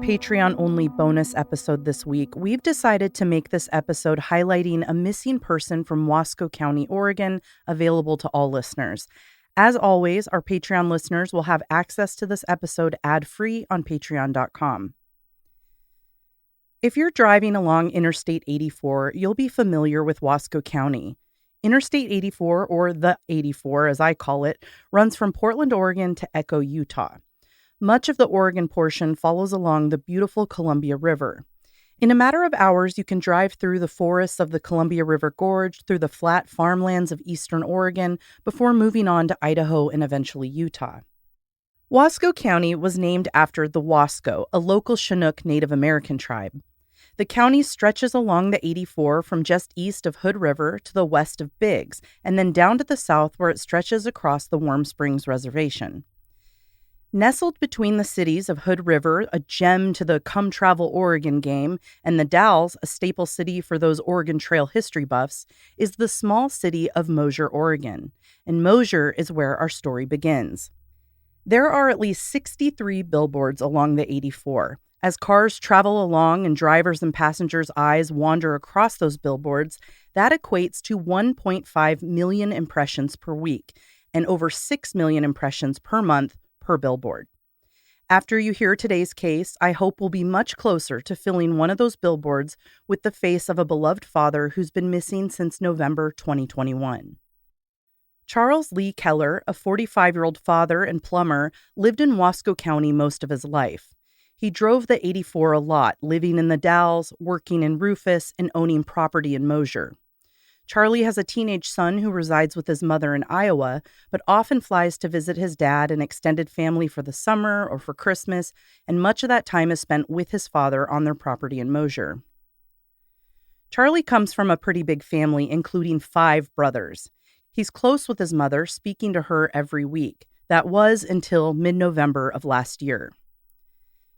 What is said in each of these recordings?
Patreon-only bonus episode this week, we've decided to make this episode highlighting a missing person from Wasco County, Oregon, available to all listeners. As always, our Patreon listeners will have access to this episode ad-free on patreon.com. If you're driving along Interstate 84, you'll be familiar with Wasco County. Interstate 84, or the 84 as I call it, runs from Portland, Oregon to Echo, Utah. Much of the Oregon portion follows along the beautiful Columbia River. In a matter of hours, you can drive through the forests of the Columbia River Gorge, through the flat farmlands of eastern Oregon, before moving on to Idaho and eventually Utah. Wasco County was named after the Wasco, a local Chinook Native American tribe. The county stretches along the 84 from just east of Hood River to the west of Biggs, and then down to the south where it stretches across the Warm Springs Reservation. Nestled between the cities of Hood River, a gem to the Come Travel Oregon game, and the Dalles, a staple city for those Oregon Trail history buffs, is the small city of Mosier, Oregon. And Mosier is where our story begins. There are at least 63 billboards along the 84. As cars travel along and drivers and passengers' eyes wander across those billboards, that equates to 1.5 million impressions per week and over 6 million impressions per month per billboard. After you hear today's case, I hope we'll be much closer to filling one of those billboards with the face of a beloved father who's been missing since November 2021. Charles Lee Keller, a 45-year-old father and plumber, lived in Wasco County most of his life. He drove the 84 a lot, living in the Dalles, working in Rufus, and owning property in Mosier. Charlie has a teenage son who resides with his mother in Iowa, but often flies to visit his dad and extended family for the summer or for Christmas, and much of that time is spent with his father on their property in Mosier. Charlie comes from a pretty big family, including 5 brothers. He's close with his mother, speaking to her every week. That was until mid-November of last year.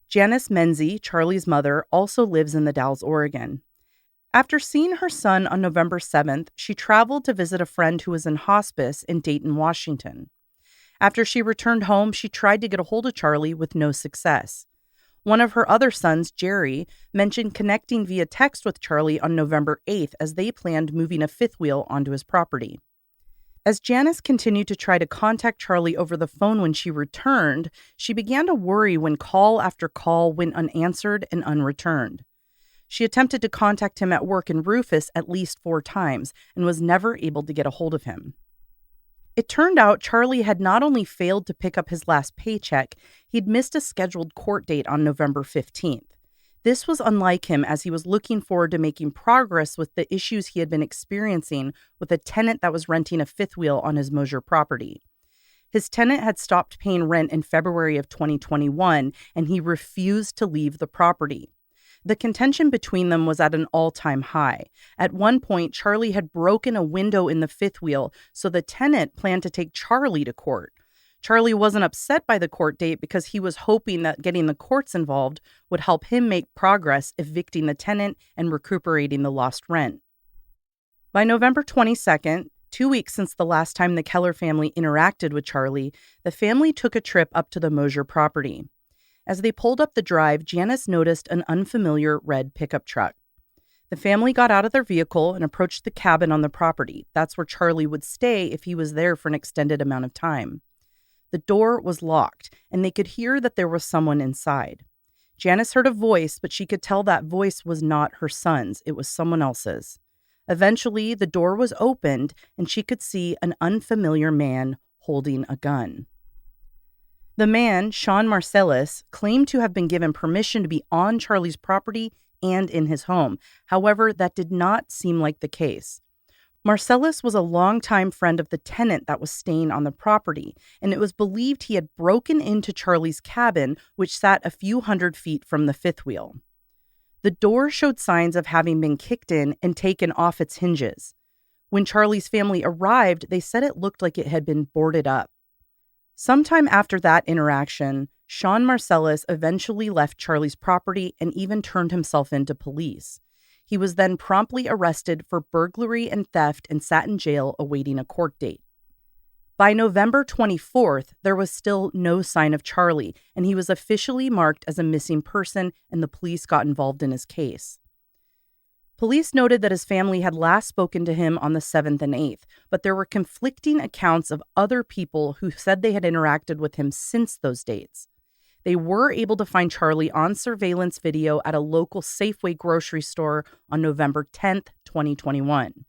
Janice Menzie, Charlie's mother, also lives in the Dalles, Oregon. After seeing her son on November 7th, she traveled to visit a friend who was in hospice in Dayton, Washington. After she returned home, she tried to get a hold of Charlie with no success. One of her other sons, Jerry, mentioned connecting via text with Charlie on November 8th as they planned moving a fifth wheel onto his property. As Janice continued to try to contact Charlie over the phone when she returned, she began to worry when call after call went unanswered and unreturned. She attempted to contact him at work in Rufus at least 4 times and was never able to get a hold of him. It turned out Charlie had not only failed to pick up his last paycheck, he'd missed a scheduled court date on November 15th. This was unlike him, as he was looking forward to making progress with the issues he had been experiencing with a tenant that was renting a fifth wheel on his Mosier property. His tenant had stopped paying rent in February of 2021, and he refused to leave the property. The contention between them was at an all-time high. At one point, Charlie had broken a window in the fifth wheel, so the tenant planned to take Charlie to court. Charlie wasn't upset by the court date because he was hoping that getting the courts involved would help him make progress evicting the tenant and recuperating the lost rent. By November 22nd, 2 weeks since the last time the Keller family interacted with Charlie, the family took a trip up to the Mosier property. As they pulled up the drive, Janice noticed an unfamiliar red pickup truck. The family got out of their vehicle and approached the cabin on the property. That's where Charlie would stay if he was there for an extended amount of time. The door was locked, and they could hear that there was someone inside. Janice heard a voice, but she could tell that voice was not her son's. It was someone else's. Eventually, the door was opened, and she could see an unfamiliar man holding a gun. The man, Sean Marcellus, claimed to have been given permission to be on Charlie's property and in his home. However, that did not seem like the case. Marcellus was a longtime friend of the tenant that was staying on the property, and it was believed he had broken into Charlie's cabin, which sat a few hundred feet from the fifth wheel. The door showed signs of having been kicked in and taken off its hinges. When Charlie's family arrived, they said it looked like it had been boarded up. Sometime after that interaction, Sean Marcellus eventually left Charlie's property and even turned himself into police. He was then promptly arrested for burglary and theft and sat in jail awaiting a court date. By November 24th, there was still no sign of Charlie, and he was officially marked as a missing person, and the police got involved in his case. Police noted that his family had last spoken to him on the 7th and 8th, but there were conflicting accounts of other people who said they had interacted with him since those dates. They were able to find Charlie on surveillance video at a local Safeway grocery store on November 10th, 2021.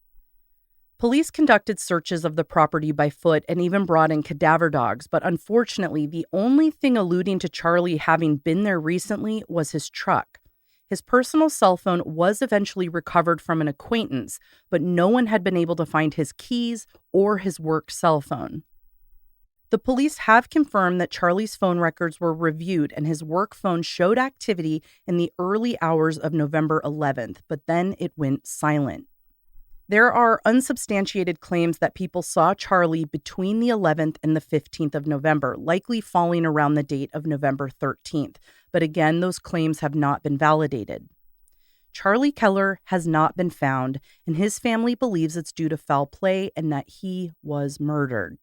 Police conducted searches of the property by foot and even brought in cadaver dogs, but unfortunately, the only thing alluding to Charlie having been there recently was his truck. His personal cell phone was eventually recovered from an acquaintance, but no one had been able to find his keys or his work cell phone. The police have confirmed that Charlie's phone records were reviewed and his work phone showed activity in the early hours of November 11th, but then it went silent. There are unsubstantiated claims that people saw Charlie between the 11th and the 15th of November, likely falling around the date of November 13th. But again, those claims have not been validated. Charlie Keller has not been found, and his family believes it's due to foul play and that he was murdered.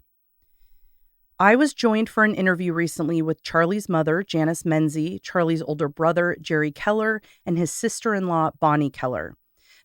I was joined for an interview recently with Charlie's mother, Janice Menzie, Charlie's older brother, Jerry Keller, and his sister-in-law, Bonnie Keller.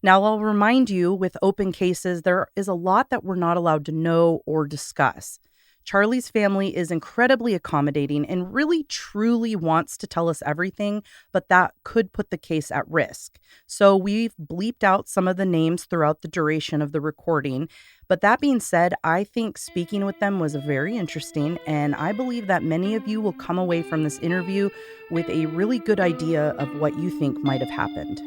Now, I'll remind you, with open cases, there is a lot that we're not allowed to know or discuss. Charlie's family is incredibly accommodating and really truly wants to tell us everything, but that could put the case at risk. So we've bleeped out some of the names throughout the duration of the recording. But that being said, I think speaking with them was very interesting, and I believe that many of you will come away from this interview with a really good idea of what you think might have happened.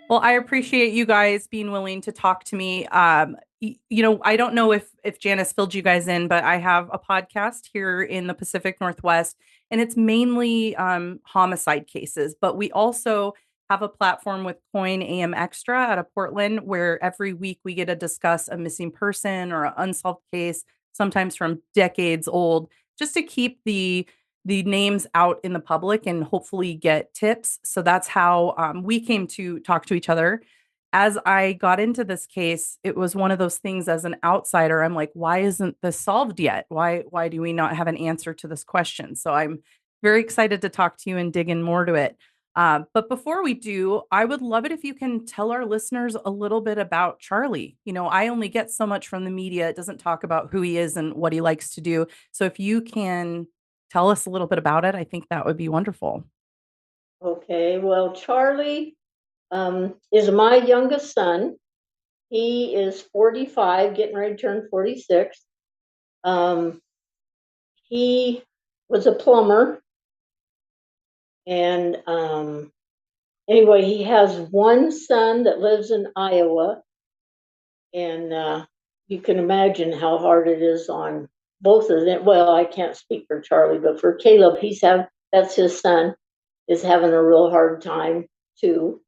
Well, I appreciate you guys being willing to talk to me. I don't know if Janice filled you guys in, but I have a podcast here in the Pacific Northwest, and it's mainly homicide cases. But we also have a platform with Coin AM Extra out of Portland, where every week we get to discuss a missing person or an unsolved case, sometimes from decades old, just to keep the names out in the public and hopefully get tips. So that's how we came to talk to each other. As I got into this case, it was one of those things as an outsider. I'm like, why isn't this solved yet? Why do we not have an answer to this question? So I'm very excited to talk to you and dig in more to it. But before we do, I would love it if you can tell our listeners a little bit about Charlie. I only get so much from the media. It doesn't talk about who he is and what he likes to do. So if you can tell us a little bit about it, I think that would be wonderful. Okay, well, Charlie is my youngest son. He is 45, getting ready to turn 46. He was a plumber. And anyway, he has one son that lives in Iowa. And you can imagine how hard it is on both of them. Well, I can't speak for Charlie, but for Caleb, that's his son, is having a real hard time too.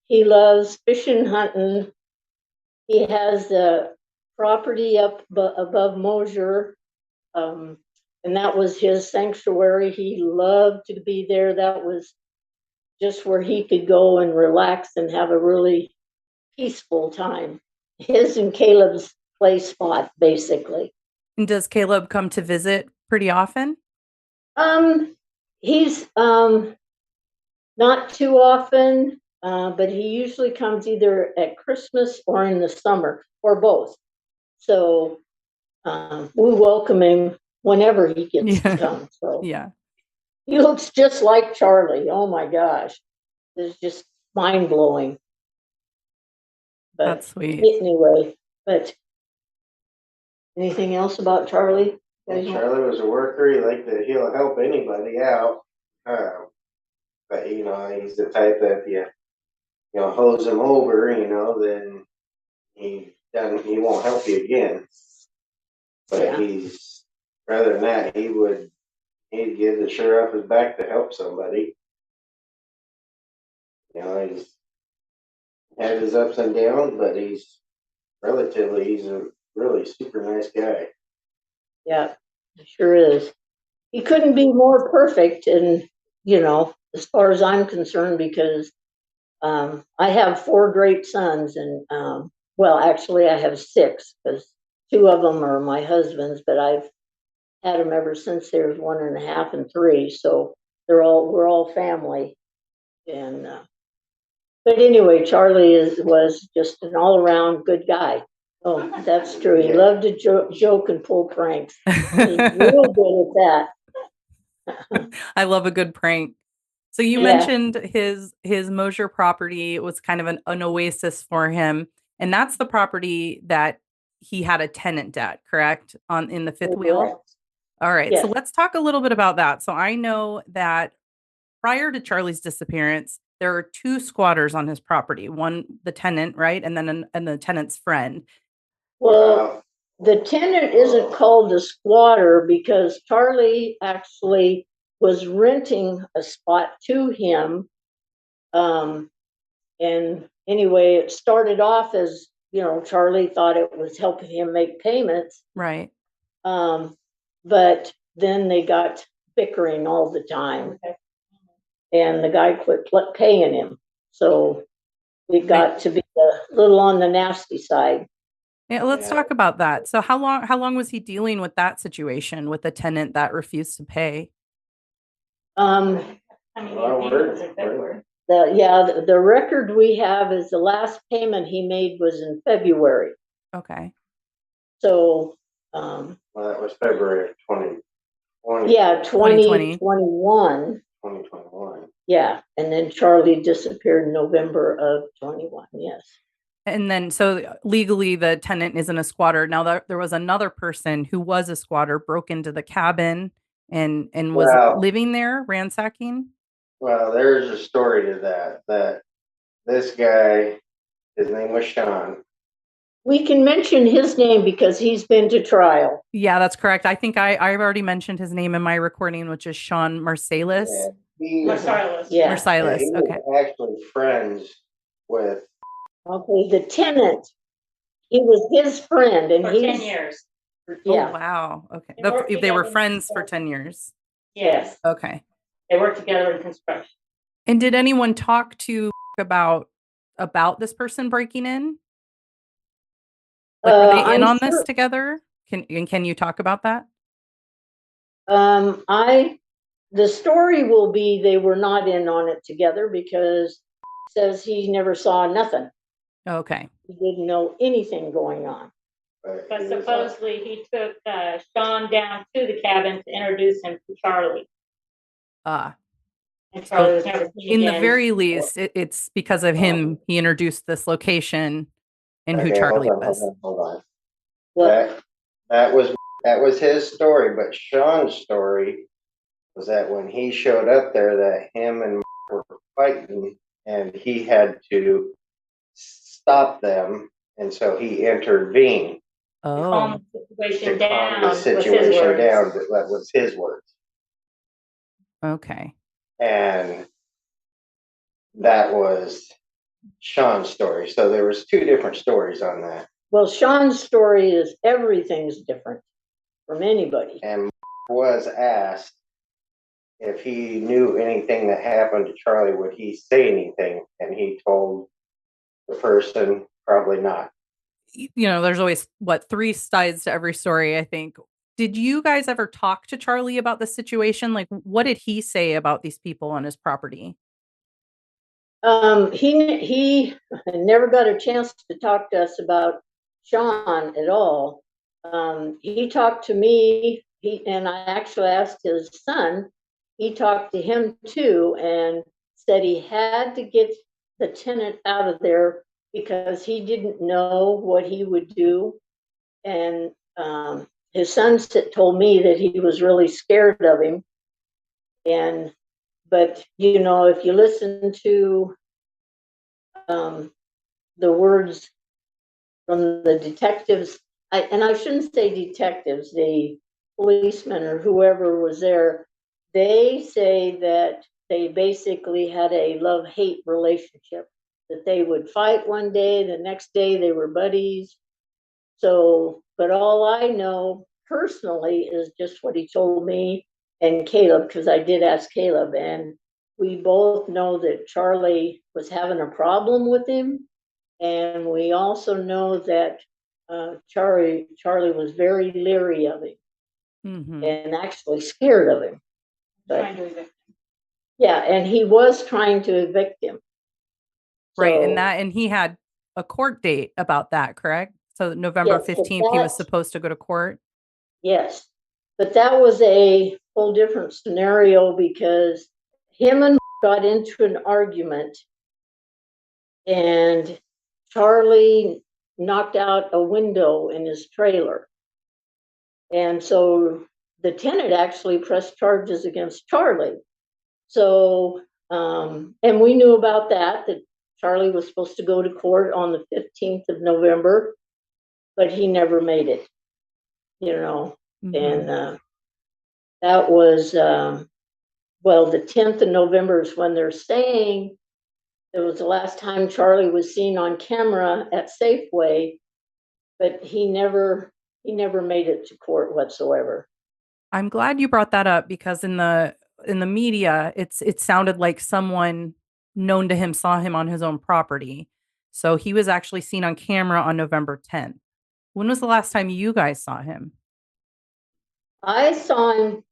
He loves fishing, hunting. He has the property up above Mosier, and that was his sanctuary. He loved to be there. That was just where he could go and relax and have a really peaceful time. His and Caleb's play spot, basically. And does Caleb come to visit pretty often? He's not too often, but he usually comes either at Christmas or in the summer, or both. So we welcome him whenever he gets to come. So yeah, he looks just like Charlie. Oh my gosh, it's just mind blowing. But that's sweet. Anyway, but anything else about Charlie? Well, Charlie was a worker. He'll help anybody out. But he's the type that if you hose him over, then he won't help you again. But yeah. He's rather than that, he'd give the shirt off his back to help somebody. He's had his ups and downs, but he's a really super nice guy. Yeah, he sure is. he couldn't be more perfect, and as far as I'm concerned, because I have 4 great sons, and well, actually, I have 6 because 2 of them are my husband's, but I've had them ever since they was 1.5 and 3. So we're all family, and but anyway, Charlie was just an all around good guy. Oh, that's true. He loved to joke and pull pranks. He's real good at that. I love a good prank. So you mentioned his Mosier property was kind of an oasis for him, and that's the property that he had a tenant at, correct? In the fifth wheel. All right. Yes. So let's talk a little bit about that. So I know that prior to Charlie's disappearance, there are 2 squatters on his property. One, the tenant, right? And then and the tenant's friend. Well, the tenant isn't called a squatter because Charlie actually was renting a spot to him. And anyway, it started off as, Charlie thought it was helping him make payments. Right. But then they got bickering all the time. Okay. And the guy quit paying him. So it got to be a little on the nasty side. Yeah, let's talk about that. So how long was he dealing with that situation with the tenant that refused to pay? The record we have is the last payment he made was in February. Okay. So well, that was February of 2020. Yeah, 2021. 2021. Yeah, and then Charlie disappeared in November of 21. Yes. And then, so legally, the tenant isn't a squatter. Now, there was another person who was a squatter, broke into the cabin and was living there, ransacking. Well, there's a story to that this guy, his name was Sean. We can mention his name because he's been to trial. Yeah, that's correct. I think I've already mentioned his name in my recording, which is Sean Marsalis. Marsalis. Yeah. Marsalis. He was actually friends with. Okay, the tenant. He was his friend, and for 10 years. Yeah. Oh, wow. Okay. They were friends for 10 years. Yes. Okay. They worked together in construction. And did anyone talk to about this person breaking in? Like, were they in on this together? Can you talk about that? The story will be they were not in on it together because says he never saw nothing. Okay. He didn't know anything going on. But supposedly he took Sean down to the cabin to introduce him to Charlie. And Charlie was never seen again. The very least, it's because of him he introduced this location and who Charlie was. Hold on. That was his story, but Sean's story was that when he showed up there, that him and were fighting, and he had to stop them, and so he intervened. Oh, calm the situation down. The situation down. That was his words. Okay. And that was Sean's story. So there was 2 different stories on that. Well, Sean's story is everything's different from anybody. And was asked if he knew anything that happened to Charlie, would he say anything? And he told the person, probably not. There's always 3 sides to every story, I think. Did you guys ever talk to Charlie about the situation? Like, what did he say about these people on his property? He never got a chance to talk to us about Sean at all. He talked to me, and I actually asked his son. He talked to him too and said he had to get the tenant out of there because he didn't know what he would do. And his son told me that he was really scared of him. But if you listen to the words from the detectives, I shouldn't say detectives, the policemen or whoever was there, they say that they basically had a love-hate relationship, that they would fight one day, the next day they were buddies. So, but all I know personally is just what he told me. and Caleb, because I did ask Caleb, and we both know that Charlie was having a problem with him. And we also know that Charlie was very leery of him and actually scared of him. Trying to evict him. Yeah, and he was trying to evict him. Right, So, and he had a court date about that, correct? So November yes, 15th, he was supposed to go to court. Yes, but that was a whole different scenario because him and got into an argument, and Charlie knocked out a window in his trailer. And so the tenant actually pressed charges against Charlie. So, and we knew about that Charlie was supposed to go to court on the 15th of November, but he never made it, and that was, well, the 10th of November is when they're saying it was the last time Charlie was seen on camera at Safeway, but he never made it to court whatsoever. I'm glad you brought that up because in the media, it sounded like someone known to him saw him on his own property. So he was actually seen on camera on November 10th. When was the last time you guys saw him? I saw him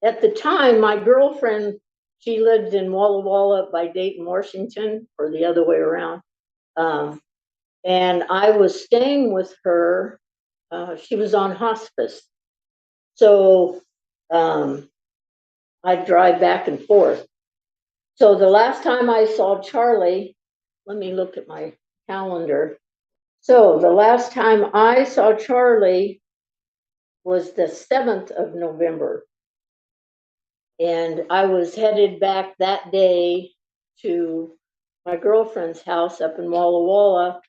at the time. My girlfriend, she lived in Walla Walla by Dayton, Washington, or the other way around. And I was staying with her. She was on hospice. So I'd drive back and forth. So the last time I saw Charlie, let me look at my calendar. So the last time I saw Charlie was the 7th of November. And I was headed back that day to my girlfriend's house up in Walla Walla.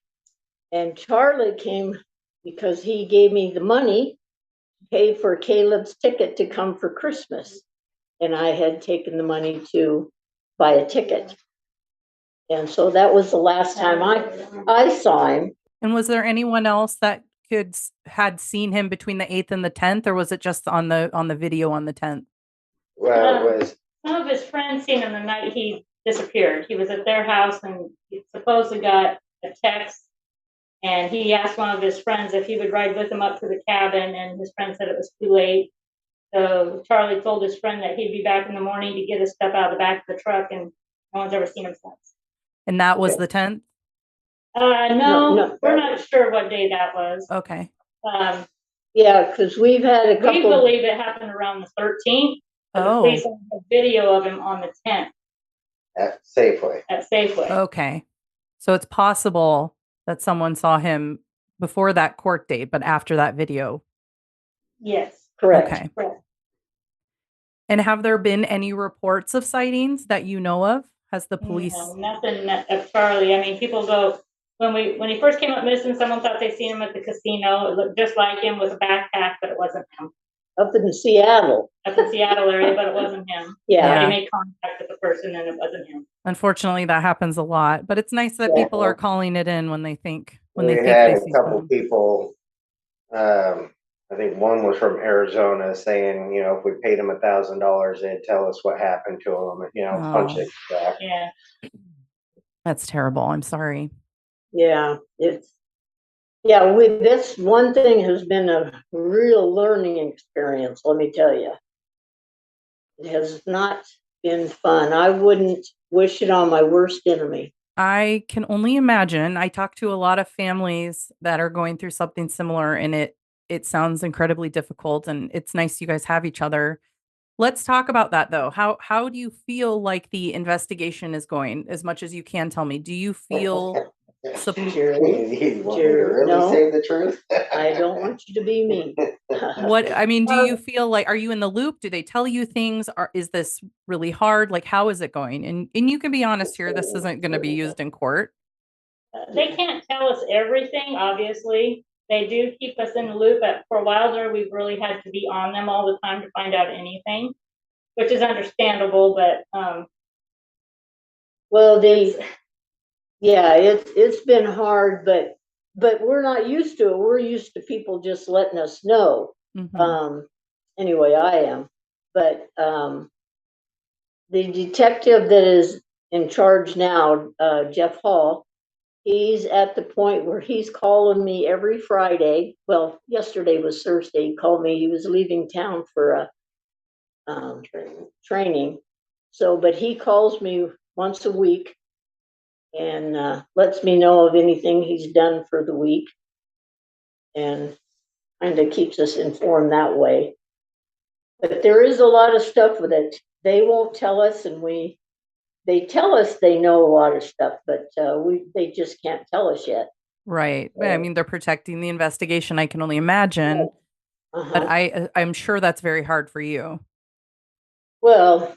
And Charlie came because he gave me the money to pay for Caleb's ticket to come for Christmas. And I had taken the money to buy a ticket. And so that was the last time I saw him. And was there anyone else that had seen him between the 8th and the 10th, or was it just on the video on the 10th? Well, it was some of his friends seen him the night he disappeared. He was at their house and he supposedly got a text, and he asked one of his friends if he would ride with him up to the cabin, and his friend said it was too late. So Charlie told his friend that he'd be back in the morning to get his stuff out of the back of the truck, and no one's ever seen him since. And that was the 10th? No, we're not sure what day that was. Okay. Yeah, because we've had a couple. We believe it happened around the 13th. The police have a video of him on the 10th. at Safeway. At Safeway. Okay. So it's possible that someone saw him before that court date, but after that video. Yes. Correct. Okay. Correct. And have there been any reports of sightings that you know of? Has the police? No, nothing of Charlie. I mean, people go, when he first came up missing, someone thought they seen him at the casino. It looked just like him with a backpack, but it wasn't him. Up in Seattle. Up in Seattle area, but it wasn't him. Yeah. He made contact with the person and it wasn't him. Unfortunately, that happens a lot, but it's nice that people are calling it in when they think We had a couple people. I think one was from Arizona saying, if we paid them $1,000, they'd tell us what happened to them. Punch it back. Yeah. That's terrible. I'm sorry. Yeah, with this one thing has been a real learning experience, let me tell you. It has not been fun. I wouldn't wish it on my worst enemy. I can only imagine. I talk to a lot of families that are going through something similar, and it sounds incredibly difficult, and it's nice you guys have each other. Let's talk about that though. How do you feel like the investigation is going, as much as you can tell me? Do you feel You want me to really say the truth? I don't want you to be mean. do you feel like, are you in the loop? Do they tell you things? Is this really hard? Like, how is it going? And you can be honest here, this isn't going to be used in court. They can't tell us everything, obviously. They do keep us in the loop, but for a while there, we've really had to be on them all the time to find out anything, which is understandable, but it's been hard, but we're not used to it. We're used to people just letting us know. Mm-hmm. Anyway, I am. But the detective that is in charge now, Jeff Hall, he's at the point where he's calling me every Friday. Well, yesterday was Thursday. He called me. He was leaving town for a training. So, but he calls me once a week and lets me know of anything he's done for the week, and kind of keeps us informed that way. But there is a lot of stuff with it. They won't tell us, and they tell us they know a lot of stuff, but they just can't tell us yet. Right. I mean, they're protecting the investigation, I can only imagine. But I'm sure that's very hard for you. Well,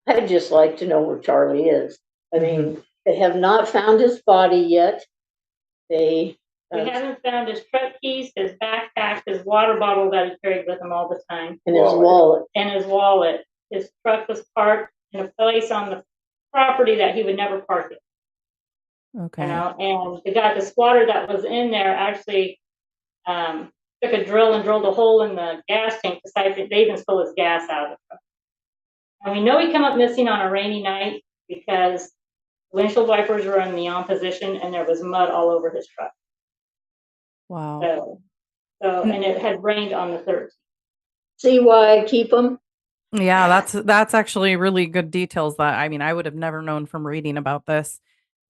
I'd just like to know where Charlie is. I mean, they have not found his body yet. We haven't found his truck keys, his backpack, his water bottle that he carried with him all the time, and his wallet. And his wallet. His truck was parked in a place on the property that he would never park it. Okay. You know, and the squatter that was in there actually took a drill and drilled a hole in the gas tank to siphon. They even stole his gas out of the truck. And we know he came up missing on a rainy night because windshield wipers were in the on position and there was mud all over his truck. Wow. So and it had rained on the 13th. See why I keep them? Yeah, that's actually really good details that, I mean, I would have never known from reading about this.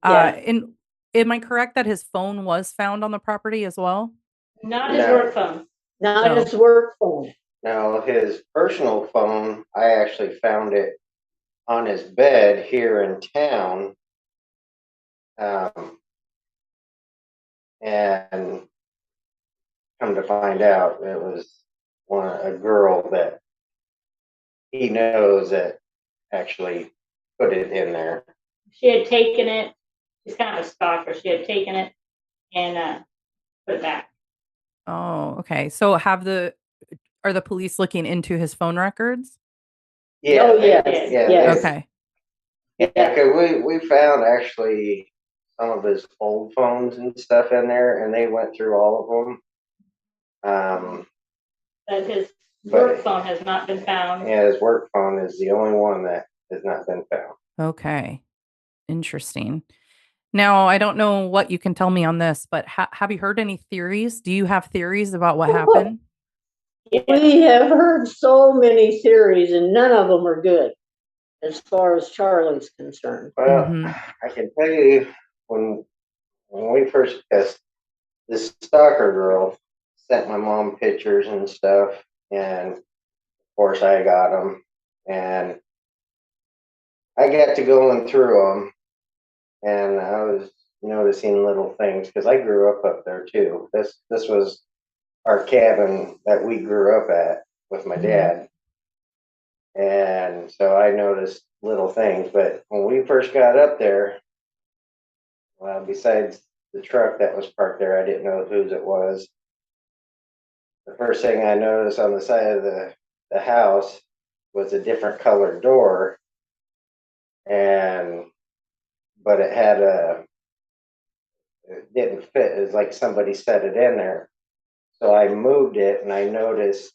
Yeah. And am I correct that his phone was found on the property as well? Not his work phone. Not his work phone. No, his personal phone, I actually found it on his bed here in town. And come to find out, it was a girl that he knows that actually put it in there. She had taken it. She's kind of a stalker. She had taken it and put it back. Oh, okay. So are the police looking into his phone records? Yeah. Oh, yes. Yeah. Okay. Yeah, because we found actually some of his old phones and stuff in there, and they went through all of them. But his work phone has not been found. Yeah, his work phone is the only one that has not been found. Okay. Interesting. Now, I don't know what you can tell me on this, but have you heard any theories? Do you have theories about what happened? We have heard so many theories, and none of them are good as far as Charlie's concerned. Well, I can tell you when we first guessed, this stalker girl sent my mom pictures and stuff, and of course I got them, and I got to going through them, and I was noticing little things because I grew up there too. This was our cabin that we grew up at with my dad. And so I noticed little things, but when we first got up there, well, besides the truck that was parked there, I didn't know whose it was. The first thing I noticed on the side of the house was a different colored door, but it didn't fit. It was like somebody set it in there. So I moved it, and I noticed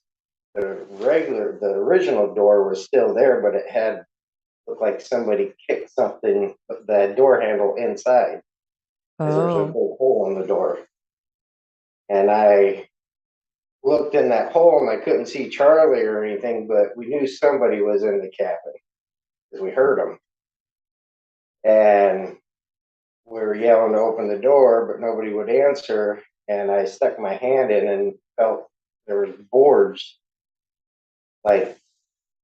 the original door was still there, but it looked like somebody kicked something, the door handle inside. Because there was a big hole in the door. And I looked in that hole and I couldn't see Charlie or anything, but we knew somebody was in the cabin because we heard them. And we were yelling to open the door, but nobody would answer. And I stuck my hand in and felt there was boards like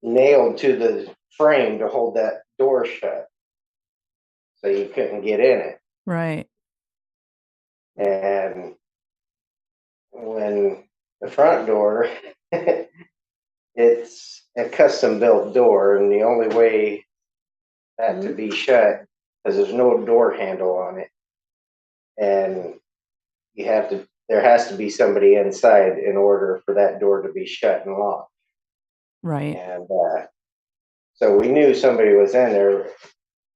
nailed to the frame to hold that door shut. So you couldn't get in it. Right. And when the front door, it's a custom built door, and the only way that to be shut, because there's no door handle on it, and there has to be somebody inside in order for that door to be shut and locked. Right. And so we knew somebody was in there.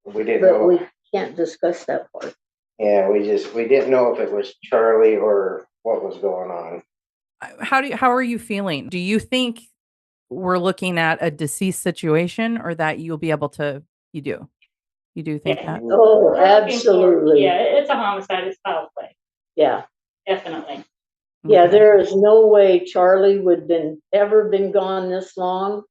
We didn't know. But we can't discuss that part. Yeah, we didn't know if it was Charlie or what was going on. How are you feeling? Do you think we're looking at a deceased situation, or that you'll be able to, you do think Yeah. that? Oh, We're looking for- absolutely. Yeah, it's a homicide, it's foul play, Yeah. definitely. Yeah, Okay. there is no way Charlie would ever been gone this long.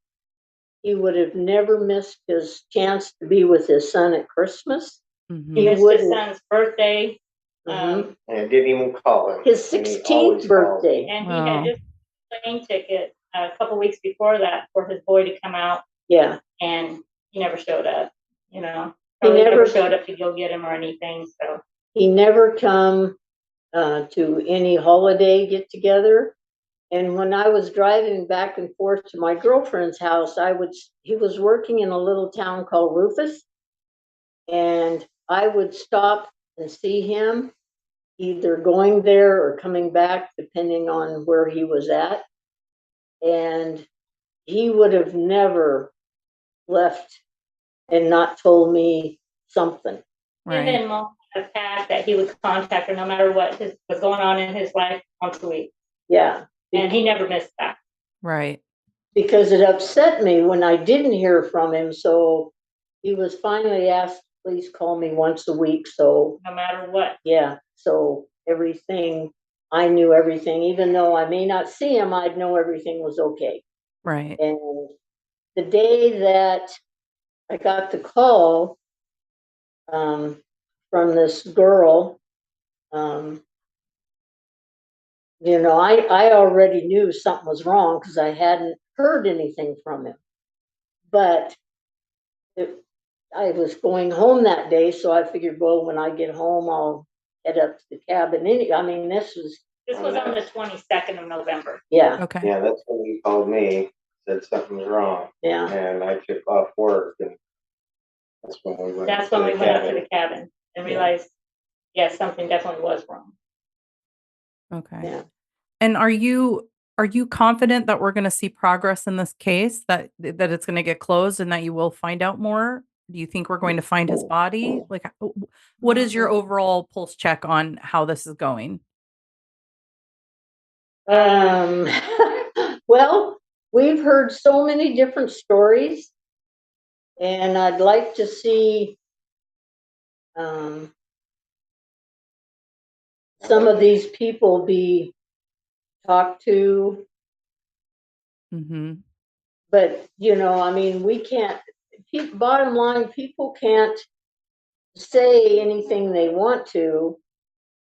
He would have never missed his chance to be with his son at Christmas. Mhm. He He missed his wouldn't. son's birthday, Mhm. And didn't even call him. His And he 16th always calls birthday. me. and he Wow. had just a plane ticket a couple weeks before that for his boy to come out, Yeah. and he never showed up, you know. He Probably never never- showed up to go get him or anything, so. He never come to any holiday get together. And when I was driving back and forth to my girlfriend's house, he was working in a little town called Rufus. And I would stop and see him either going there or coming back, depending on where he was at. And he would have never left and not told me something. Right. And then Mom had a pact that he would contact her no matter what was going on in his life once a week. Yeah. And he never missed that. Right. Because it upset me when I didn't hear from him. So he was finally asked, please call me once a week. So, No matter what. yeah. So I knew everything. Even though I may not see him, I'd know everything was okay. Right. And the day that I got the call from this girl, I already knew something was wrong because I hadn't heard anything from him. But I was going home that day, so I figured, well, when I get home, I'll head up to the cabin. This was on the 22nd of November. Yeah. Okay. Yeah, that's when he called me, said something's wrong. Yeah. And I took off work, and that's when we went That's to when the we went up to cabin. the cabin and realized, yes, something definitely was wrong. Okay. Yeah. And are you confident that we're going to see progress in this case, that it's going to get closed and that you will find out more? Do you think we're going to find his body? Like, what is your overall pulse check on how this is going? Well, we've heard so many different stories, and I'd like to see some of these people be talked to. Mm-hmm. But, we can't, bottom line, people can't say anything they want to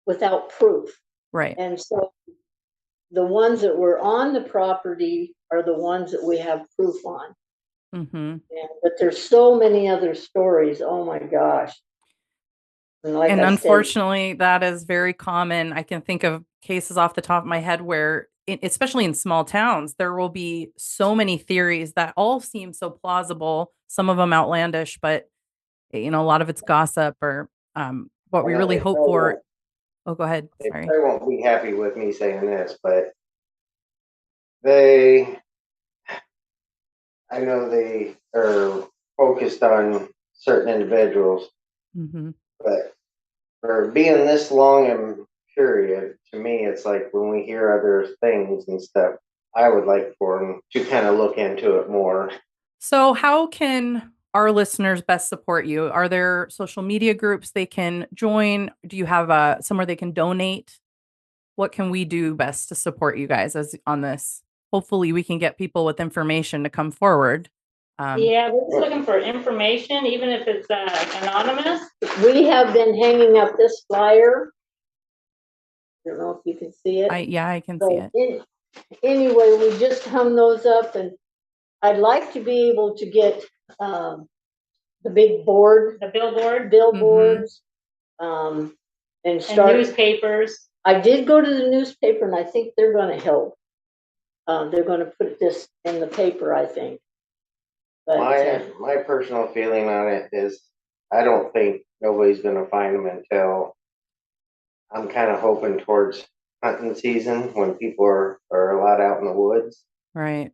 without proof. Right. And so the ones that were on the property are the ones that we have proof on. Mm-hmm. But there's so many other stories. Oh my gosh. And unfortunately, that is very common. I can think of cases off the top of my head where, especially in small towns, there will be so many theories that all seem so plausible, some of them outlandish, but a lot of it's gossip or what we really hope for. Oh, go ahead. Sorry. They won't be happy with me saying this, but I know they are focused on certain individuals, Mm-hmm. but for being this long in period, to me, it's like when we hear other things and stuff, I would like for them to kind of look into it more. So how can our listeners best support you? Are there social media groups they can join? Do you have somewhere they can donate? What can we do best to support you guys on this? Hopefully we can get people with information to come forward. Yeah, we're just looking for information, even if it's anonymous. we have been hanging up this flyer. I don't know if you can see it. I can see it. Anyway, we just hung those up, and I'd like to be able to get the big board, The billboard billboards, and and start. newspapers. I did go to the newspaper, and I think they're going to help. They're going to put this in the paper, I think. But My personal feeling on it is, I don't think nobody's going to find them until, I'm kind of hoping towards hunting season when people are a lot out in the woods. Right.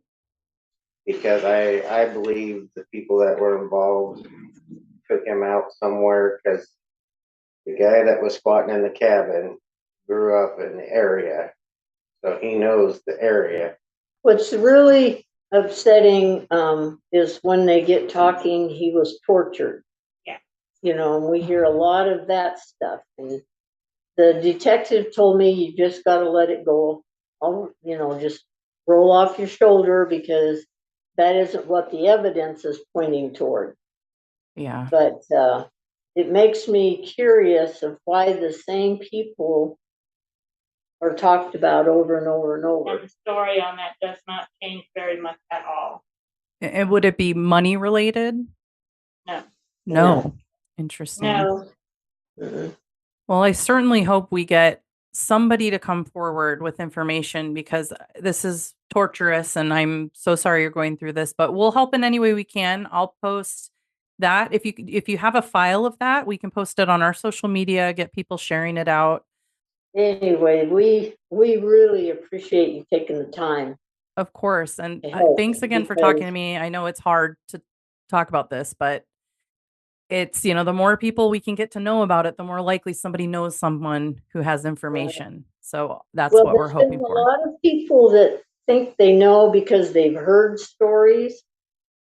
Because I believe the people that were involved took him out somewhere, because the guy that was squatting in the cabin grew up in the area, so he knows the area. what's really upsetting is when they get talking, he was tortured. Yeah. And we hear a lot of that stuff. And the detective told me you just got to let it go. Just roll off your shoulder because that isn't what the evidence is pointing toward. Yeah. But it makes me curious of why the same people are talked about over and over and over. And the story on that does not change very much at all. And would it be money related? No. No. Interesting. No. Mm-mm. Well, I certainly hope we get somebody to come forward with information because this is torturous and I'm so sorry you're going through this, but we'll help in any way we can. I'll post that. If you have a file of that, we can post it on our social media, get people sharing it out. Anyway, we really appreciate you taking the time. Of course. And To help, thanks again for because- talking to me. I know it's hard to talk about this, but it's, the more people we can get to know about it, the more likely somebody knows someone who has information. So that's what we're hoping There's for. a lot of people that think they know because they've heard stories,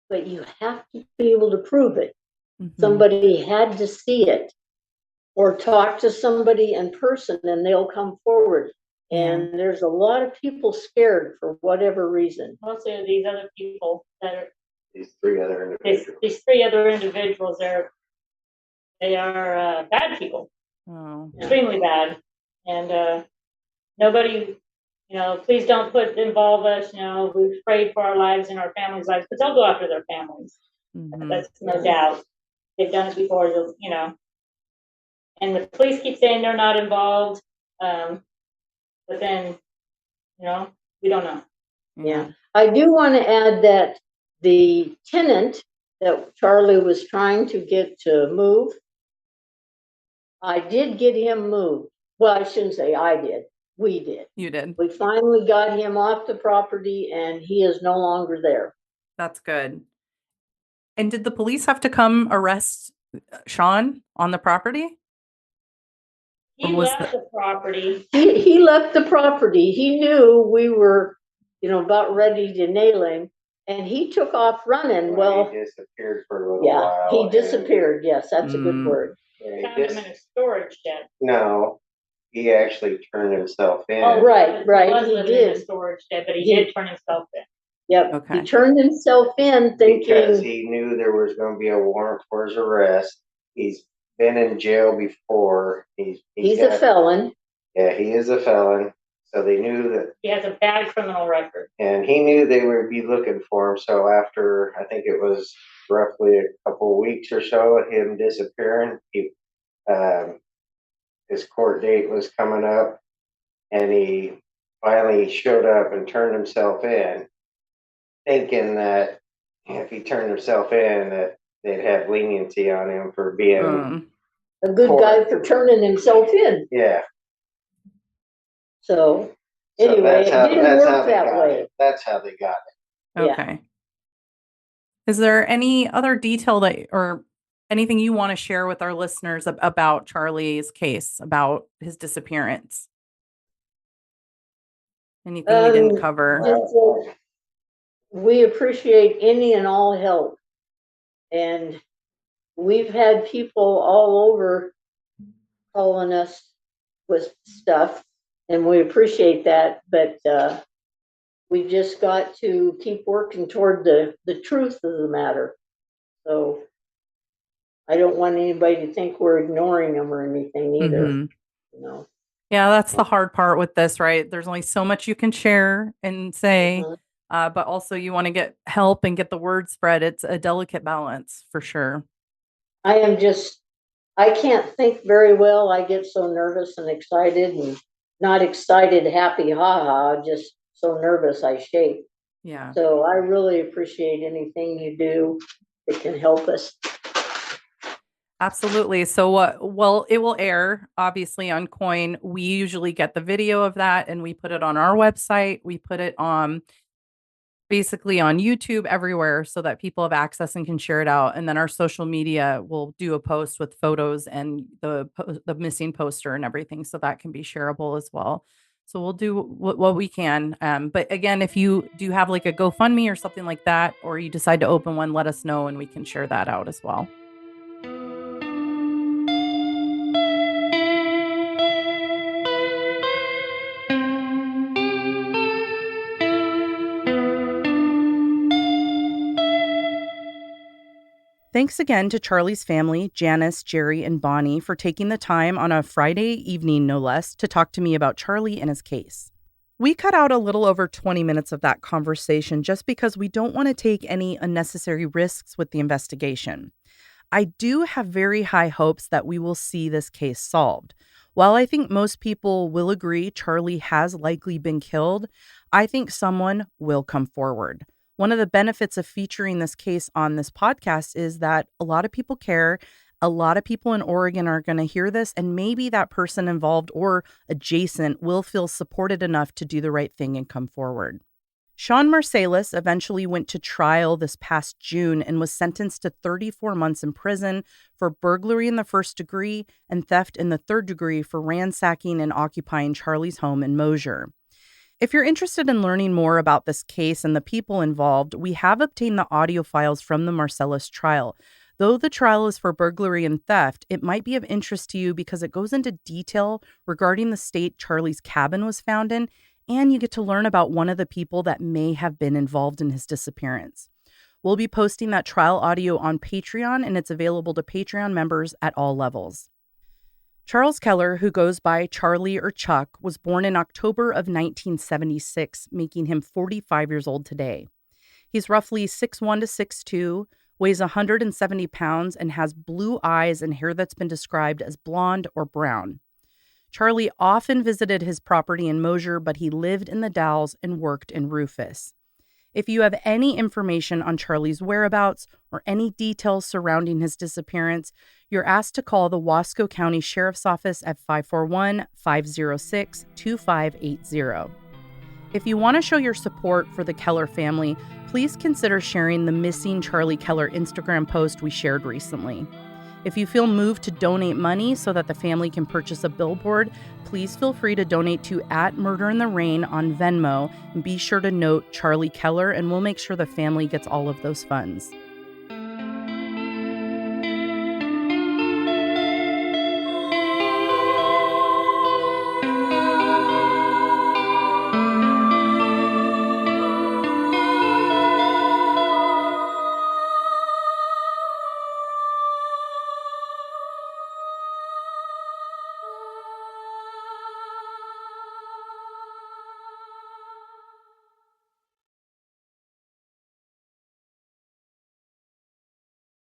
but you have to be able to prove it. Mhm. Somebody had to see it or talk to somebody in person and they'll come forward. And there's a lot of people scared for whatever reason. Mostly of these other people that are These three other individuals. these three other individuals they are bad people. Oh. Extremely bad. And nobody, please don't involve us, we're afraid for our lives and our families' lives, but they'll go after their families. Mhm. That's no doubt. They've done it before, and the police keep saying they're not involved, but then, we don't know. Yeah. I do want to add that the tenant that Charlie was trying to get to move, I did get him moved. Well, I shouldn't say I did. We did. You did. We finally got him off the property and he is no longer there. That's good. And did the police have to come arrest Sean on the property? He left the property. He left the property. He knew we were, about ready to nail him. And he took off running. Well, he disappeared for a little while. He disappeared. Yes, that's a good word. Found him in a storage shed. No, he actually turned himself in. Oh, right. He He did in a did. storage shed, but he did turn himself in. Yep. Okay. He turned himself in thinking Because he knew there was going to be a warrant for his arrest. He's been in jail before. He's a felon. Yeah, he is a felon. So they knew that he has a bad criminal record. And he knew they would be looking for him. So after, I think it was roughly a couple of weeks or so of him disappearing, his court date was coming up, and he finally showed up and turned himself in, thinking that if he turned himself in, that they'd have leniency on him for being a good guy for turning himself in. Yeah. So anyway, it didn't work that way. That's how they got it. Okay. Yeah. Is there any other detail or anything you want to share with our listeners about Charlie's case, about his disappearance? Anything we didn't cover? We appreciate any and all help. And we've had people all over calling us with stuff, and we appreciate that. But we just got to keep working toward the truth of the matter. So I don't want anybody to think we're ignoring them or anything either. Mm-hmm. Yeah, that's the hard part with this, right? There's only so much you can share and say, but also you want to get help and get the word spread. It's a delicate balance for sure. I can't think very well. I get so nervous and excited, and not excited, happy, just so nervous I shake. Yeah. So I really appreciate anything you do that can help us. Absolutely. So well, it will air obviously on Coin. We usually get the video of that and we put it on our website. We put it on basically on YouTube, everywhere, so that people have access and can share it out. And then our social media will do a post with photos and the missing poster and everything. So that can be shareable as well. So we'll do what we can. But again, if you do have like a GoFundMe or something like that, or you decide to open one, let us know and we can share that out as well. Thanks again to Charlie's family, Janice, Jerry, and Bonnie, for taking the time on a Friday evening, no less, to talk to me about Charlie and his case. We cut out a little over 20 minutes of that conversation just because we don't want to take any unnecessary risks with the investigation. I do have very high hopes that we will see this case solved. While I think most people will agree Charlie has likely been killed, I think someone will come forward. One of the benefits of featuring this case on this podcast is that a lot of people care. A lot of people in Oregon are going to hear this, and maybe that person involved or adjacent will feel supported enough to do the right thing and come forward. Sean Marsalis eventually went to trial this past June and was sentenced to 34 months in prison for burglary in the first degree and theft in the third degree for ransacking and occupying Charlie's home in Mosier. If you're interested in learning more about this case and the people involved, we have obtained the audio files from the Marsalis trial. Though the trial is for burglary and theft, it might be of interest to you because it goes into detail regarding the state Charlie's cabin was found in, and you get to learn about one of the people that may have been involved in his disappearance. We'll be posting that trial audio on Patreon, and it's available to Patreon members at all levels. Charles Keller, who goes by Charlie or Chuck, was born in October of 1976, making him 45 years old today. He's roughly 6'1" to 6'2", weighs 170 pounds, and has blue eyes and hair that's been described as blonde or brown. Charlie often visited his property in Mosier, but he lived in the Dalles and worked in Rufus. If you have any information on Charlie's whereabouts or any details surrounding his disappearance, you're asked to call the Wasco County Sheriff's Office at 541-506-2580. If you want to show your support for the Keller family, please consider sharing the Missing Charlie Keller Instagram post we shared recently. If you feel moved to donate money so that the family can purchase a billboard, please feel free to donate to @MurderInTheRain on Venmo, and be sure to note Charlie Keller, and we'll make sure the family gets all of those funds.